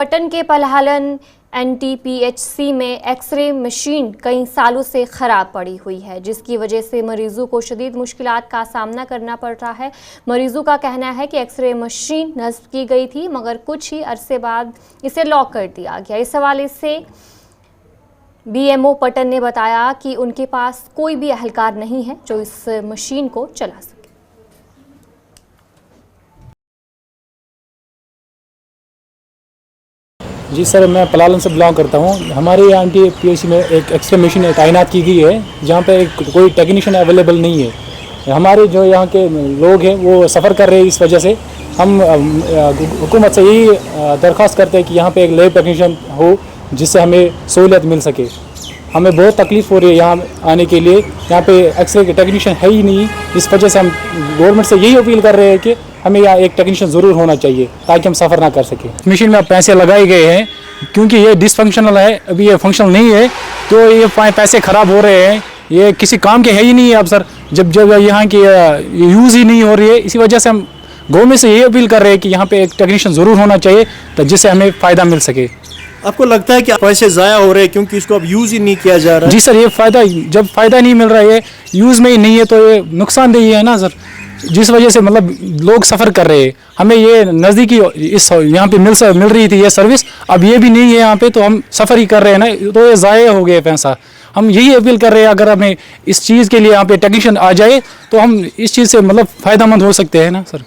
पटन के पलहालन NTPHC में x ray machine कई सालों से खराब पड़ी हुई है, जिसकी वजह से मरीजों को शदीद मुश्किलात का सामना करना पड़ रहा है। मरीजों का कहना है कि एक्सरे मशीन नस्ब की गई थी, मगर कुछ ही अरसे बाद इसे लॉक कर दिया गया। इस हवाले से BMO पटन ने बताया कि उनके पास कोई भी अहलकार नहीं है जो इस मशीन को चला सके। जी सर, मैं पलालन से बिलोंग करता हूँ। हमारे यहाँ NTPHC में एक एक्सरे मशीन तैनात की गई है, जहाँ पे कोई टेक्नीशियन अवेलेबल नहीं है। हमारे जो यहाँ के लोग हैं वो सफ़र कर रहे हैं। इस वजह से हम हुकूमत से यही दरख्वास्त करते हैं कि यहाँ पे एक लैब टेक्नीशियन हो जिससे हमें सहूलियत मिल सके। हमें बहुत तकलीफ़ हो रही है यहाँ आने के लिए। यहाँ पे एक्सरे के टेक्नीशियन है ही नहीं। इस वजह से हम गवर्नमेंट से यही अपील कर रहे हैं कि हमें यहाँ एक टेक्नीशियन ज़रूर होना चाहिए ताकि हम सफ़र ना कर सकें। मशीन में अब पैसे लगाए गए हैं क्योंकि ये डिसफंक्शनल है, अभी ये फंक्शनल नहीं है, तो ये पैसे ख़राब हो रहे हैं। ये किसी काम के है ही नहीं है अब सर, जब यहाँ की यूज़ ही नहीं हो रही है। इसी वजह से हम गवर्नमेंट से यही अपील कर रहे हैं कि यहाँ पे एक टेक्नीशियन ज़रूर होना चाहिए तो जिससे हमें फ़ायदा मिल सके। आपको लगता है कि पैसे ज़ाया हो रहे हैं क्योंकि इसको अब यूज़ ही नहीं किया जा रहा है? जी सर, ये जब फ़ायदा नहीं मिल रहा है, यूज़ में ही नहीं है, तो ये नुकसानदेही है ना सर, जिस वजह से मतलब लोग सफ़र कर रहे हैं। हमें ये नज़दीकी इस यहाँ पे मिल रही थी ये सर्विस, अब ये भी नहीं है यहाँ पे, तो हम सफ़र ही कर रहे हैं ना, तो ये ज़ाया हो गया पैसा। हम यही अपील कर रहे हैं अगर हमें इस चीज़ के लिए यहाँ पे टेक्नीशियन आ जाए तो हम इस चीज़ से मतलब फ़ायदेमंद हो सकते हैं ना सर।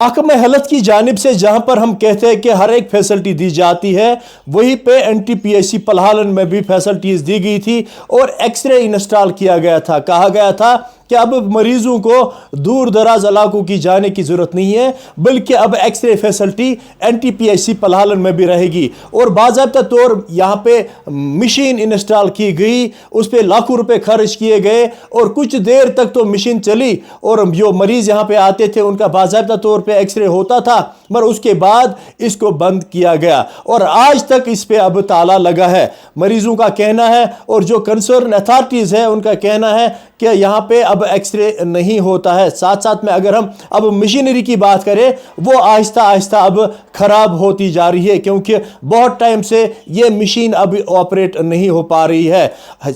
महकमा हेल्थ की जानिब से जहां पर हम कहते हैं कि हर एक फैसिलिटी दी जाती है, वहीं पे NTPHC पलहालन में भी फैसिलिटीज़ दी गई थी और एक्सरे इंस्टॉल किया गया था। कहा गया था कि अब मरीजों को दूर दराज इलाकों की जाने की ज़रूरत नहीं है, बल्कि अब एक्सरे फैसिलिटी NTPHC पलहालन में भी रहेगी। और बाज़ाब्ता तौर यहाँ पे मशीन इंस्टॉल की गई, उस पर लाखों रुपए खर्च किए गए और कुछ देर तक तो मशीन चली और जो मरीज़ यहाँ पे आते थे उनका बाज़ाब्ता तौर पे एक्सरे होता था, मगर उसके बाद इसको बंद किया गया और आज तक इस पे अब ताला लगा है, मरीजों का कहना है। और जो कंसर्न अथॉरिटीज़ है उनका कहना है कि यहाँ पे अब एक्सरे नहीं होता है। साथ साथ में अगर हम अब मशीनरी की बात करें, वो आहिस्ता आहिस्ता अब ख़राब होती जा रही है क्योंकि बहुत टाइम से ये मशीन अब ऑपरेट नहीं हो पा रही है।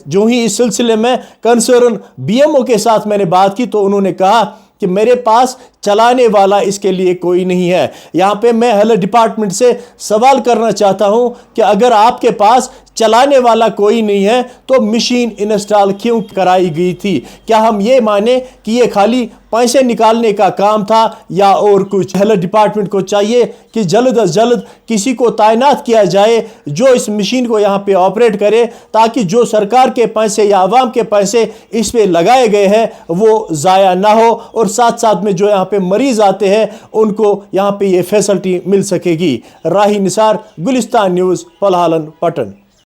जो ही इस सिलसिले में कंसर्न BMO के साथ मैंने बात की तो उन्होंने कहा कि मेरे पास चलाने वाला इसके लिए कोई नहीं है। यहाँ पे मैं हेल्थ डिपार्टमेंट से सवाल करना चाहता हूँ कि अगर आपके पास चलाने वाला कोई नहीं है तो मशीन इंस्टॉल क्यों कराई गई थी? क्या हम ये माने कि ये खाली पैसे निकालने का काम था या और कुछ? हेल्थ डिपार्टमेंट को चाहिए कि जल्द अज जल्द किसी को तैनात किया जाए जो इस मशीन को यहाँ पे ऑपरेट करे, ताकि जो सरकार के पैसे या आवाम के पैसे इस पे लगाए गए हैं वो ज़ाया ना हो और साथ साथ में जो यहाँ पे मरीज आते हैं उनको यहाँ पे ये फैसिलिटी मिल सकेगी। राही निसार, गुलिस्तान न्यूज़, पलहालन, पटन।